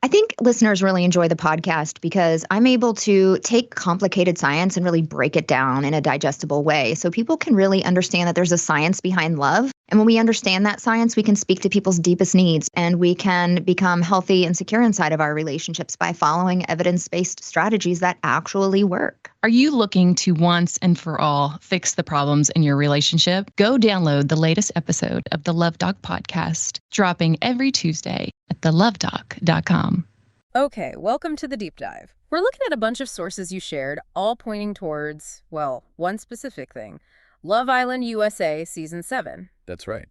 I think listeners really enjoy the podcast because I'm able to take complicated science and really break it down in a digestible way so people can really understand that there's a science behind love. And when we understand that science, we can speak to people's deepest needs and we can become healthy and secure inside of our relationships by following evidence-based strategies that actually work. Are you looking to once and for all fix the problems in your relationship? Go download the latest episode of the Love Doc podcast, dropping every Tuesday at thelovedoc.com. Okay, welcome to the deep dive. We're looking at a bunch of sources you shared, all pointing towards, well, one specific thing. Love Island USA Season 7. That's right.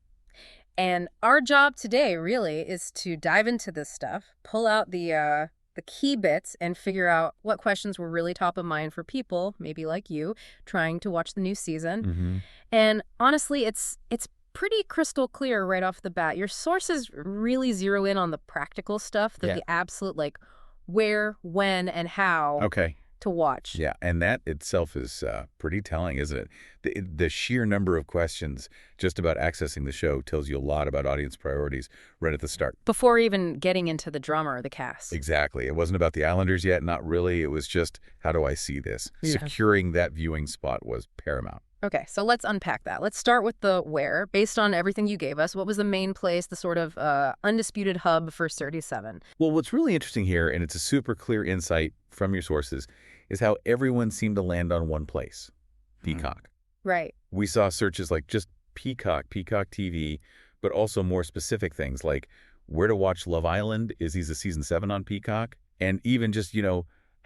And our job today, really, is to dive into this stuff, pull out the key bits, and figure out what questions were really top of mind for people, maybe like you, trying to watch the new season. Mm-hmm. And honestly, it's pretty crystal clear right off the bat. Your sources really zero in on the practical stuff, the absolute, like, where, when, and how to watch. Yeah, and that itself is pretty telling, isn't it? The sheer number of questions just about accessing the show tells you a lot about audience priorities right at the start. Before even getting into the drama or the cast. Exactly. It wasn't about the Islanders yet, not really. It was just, how do I see this? Yeah. Securing that viewing spot was paramount. Okay, so let's unpack that. Let's start with the where. Based on everything you gave us, what was the main place, the sort of undisputed hub for 37? Well, what's really interesting here, and it's a super clear insight from your sources, is how everyone seemed to land on one place, Peacock. Right. We saw searches like just Peacock, Peacock TV, but also more specific things like where to watch Love Island, is these a Season 7 on Peacock? And even just,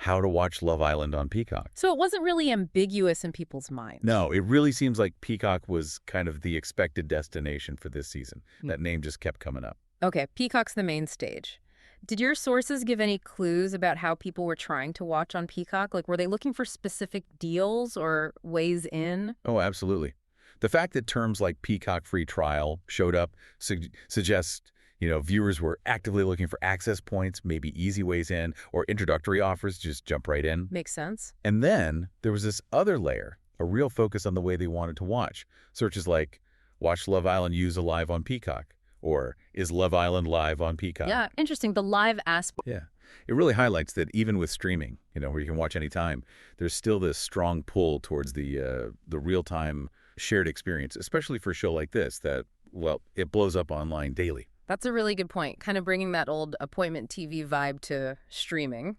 how to watch Love Island on Peacock. So it wasn't really ambiguous in people's minds. No, it really seems like Peacock was kind of the expected destination for this season. That name just kept coming up. Okay, Peacock's the main stage. Did your sources give any clues about how people were trying to watch on Peacock? Like, were they looking for specific deals or ways in? Oh, absolutely. The fact that terms like Peacock free trial showed up suggests viewers were actively looking for access points, maybe easy ways in, or introductory offers, just jump right in. Makes sense. And then there was this other layer, a real focus on the way they wanted to watch. Searches like, watch Love Island USA live on Peacock, or is Love Island live on Peacock? Yeah, interesting. The live aspect. Yeah. It really highlights that even with streaming, where you can watch anytime, there's still this strong pull towards the real-time shared experience, especially for a show like this that, well, it blows up online daily. That's a really good point, kind of bringing that old appointment TV vibe to streaming.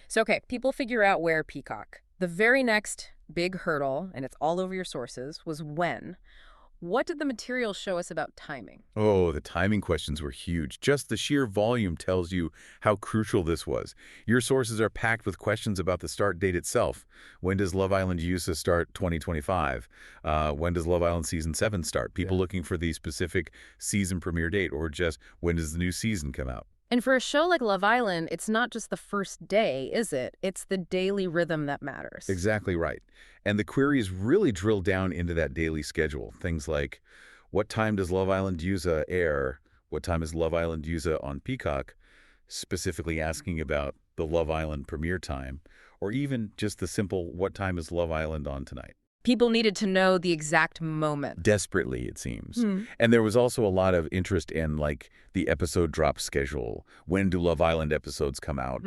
So, okay, people figure out where Peacock. The very next big hurdle, and it's all over your sources, was when. What did the material show us about timing? Oh, the timing questions were huge. Just the sheer volume tells you how crucial this was. Your sources are packed with questions about the start date itself. When does Love Island USA start 2025? When does Love Island Season 7 start? People looking for the specific season premiere date, or just when does the new season come out? And for a show like Love Island, it's not just the first day, is it? It's the daily rhythm that matters. Exactly right. And the queries really drill down into that daily schedule. Things like, what time does Love Island USA air? What time is Love Island USA on Peacock? Specifically asking about the Love Island premiere time. Or even just the simple, what time is Love Island on tonight? People needed to know the exact moment. Desperately, it seems. And there was also a lot of interest in, like, the episode drop schedule. When do Love Island episodes come out?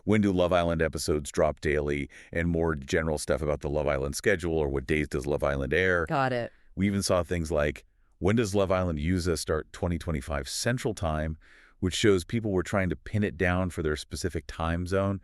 When do Love Island episodes drop daily? And more general stuff about the Love Island schedule, or what days does Love Island air? Got it. We even saw things like, when does Love Island USA start 2025 Central Time, which shows people were trying to pin it down for their specific time zone.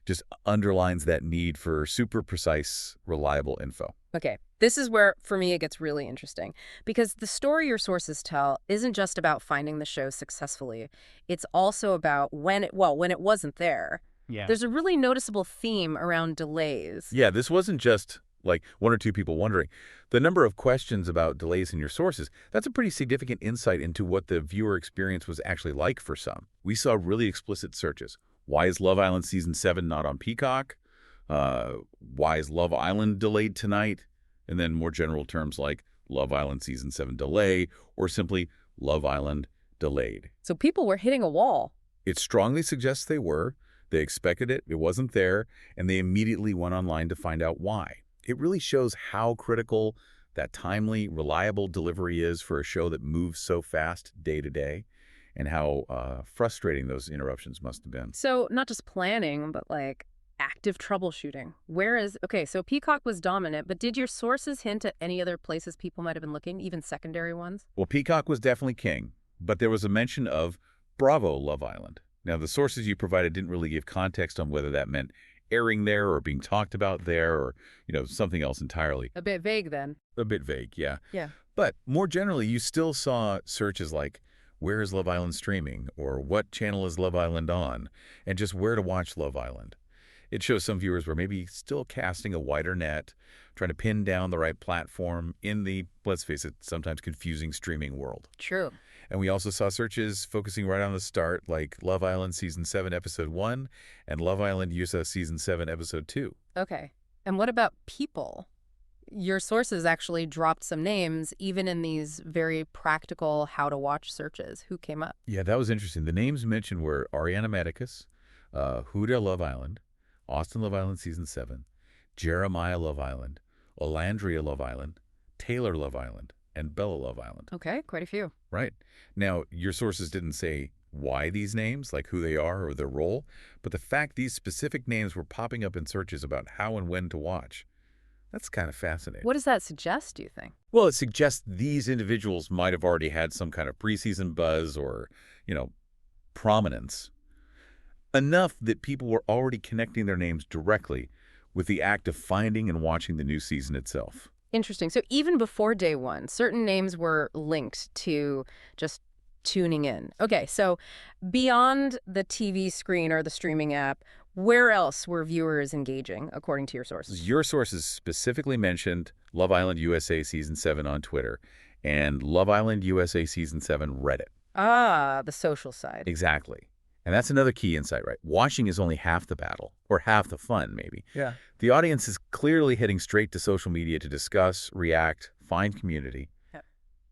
Just underlines that need for super precise, reliable info. Okay, this is where, for me, it gets really interesting. Because the story your sources tell isn't just about finding the show successfully. It's also about when it wasn't there. Yeah. There's a really noticeable theme around delays. Yeah, this wasn't just like one or two people wondering. The number of questions about delays in your sources, that's a pretty significant insight into what the viewer experience was actually like for some. We saw really explicit searches. Why is Love Island Season 7 not on Peacock? Why is Love Island delayed tonight? And then more general terms like Love Island Season 7 delay, or simply Love Island delayed. So people were hitting a wall. It strongly suggests they were. They expected it, it wasn't there, and they immediately went online to find out why. It really shows how critical that timely, reliable delivery is for a show that moves so fast day to day. and how frustrating those interruptions must have been. So not just planning, but like active troubleshooting. Okay, so Peacock was dominant, but did your sources hint at any other places people might have been looking, even secondary ones? Well, Peacock was definitely king, but there was a mention of Bravo Love Island. Now, the sources you provided didn't really give context on whether that meant airing there or being talked about there or, something else entirely. A bit vague then. A bit vague, yeah. Yeah. But more generally, you still saw searches like, where is Love Island streaming? Or what channel is Love Island on? And just where to watch Love Island. It shows some viewers were maybe still casting a wider net, trying to pin down the right platform in the, let's face it, sometimes confusing streaming world. True. And we also saw searches focusing right on the start, like Love Island Season 7, Episode 1, and Love Island USA Season 7, Episode 2. Okay. And what about people? Your sources actually dropped some names, even in these very practical how-to-watch searches. Who came up? Yeah, that was interesting. The names mentioned were Ariana Medicus, Huda Love Island, Austin Love Island Season 7, Jeremiah Love Island, Olandria Love Island, Taylor Love Island, and Bella Love Island. Okay, quite a few. Right. Now, your sources didn't say why these names, like who they are or their role, but the fact these specific names were popping up in searches about how and when to watch, that's kind of fascinating. What does that suggest, do you think? Well, it suggests these individuals might have already had some kind of preseason buzz or, prominence, enough that people were already connecting their names directly with the act of finding and watching the new season itself. Interesting. So even before day one, certain names were linked to just tuning in. Okay, so beyond the TV screen or the streaming app, where else were viewers engaging, according to your sources? Your sources specifically mentioned Love Island USA Season 7 on Twitter and Love Island USA Season 7 Reddit. Ah, the social side. Exactly. And that's another key insight, right? Watching is only half the battle, or half the fun, maybe. Yeah. The audience is clearly heading straight to social media to discuss, react, find community,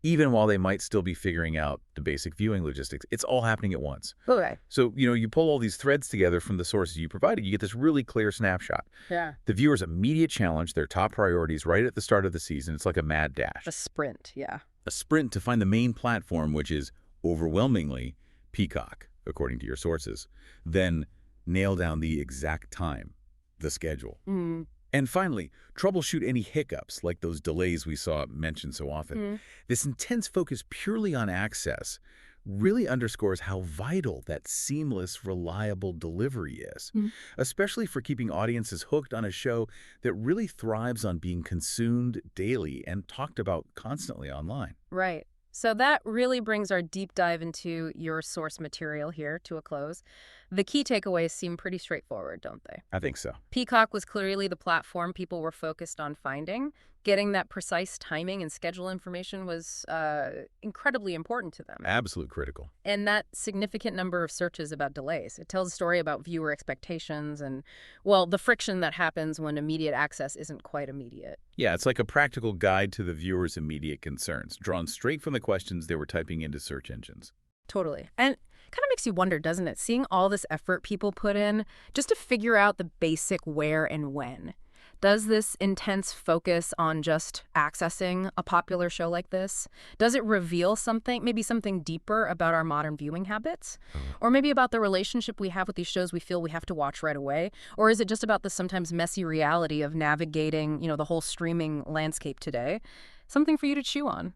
even while they might still be figuring out the basic viewing logistics. It's all happening at once. Okay. So, you pull all these threads together from the sources you provided, you get this really clear snapshot. Yeah. The viewer's immediate challenge, their top priorities right at the start of the season. It's like a mad dash. A sprint, yeah. A sprint to find the main platform, which is overwhelmingly Peacock, according to your sources. Then nail down the exact time, the schedule. Mm. And finally, troubleshoot any hiccups like those delays we saw mentioned so often. This intense focus purely on access really underscores how vital that seamless, reliable delivery is, especially for keeping audiences hooked on a show that really thrives on being consumed daily and talked about constantly online. Right. So that really brings our deep dive into your source material here to a close. The key takeaways seem pretty straightforward, don't they? I think so. Peacock was clearly the platform people were focused on finding. Getting that precise timing and schedule information was incredibly important to them. Absolute critical. And that significant number of searches about delays. It tells a story about viewer expectations and, well, the friction that happens when immediate access isn't quite immediate. Yeah, it's like a practical guide to the viewer's immediate concerns, drawn straight from the questions they were typing into search engines. Totally. And kind of makes you wonder, doesn't it? Seeing all this effort people put in just to figure out the basic where and when. Does this intense focus on just accessing a popular show like this, does it reveal something, maybe something deeper about our modern viewing habits? Or maybe about the relationship we have with these shows we feel we have to watch right away? Or is it just about the sometimes messy reality of navigating, the whole streaming landscape today? Something for you to chew on.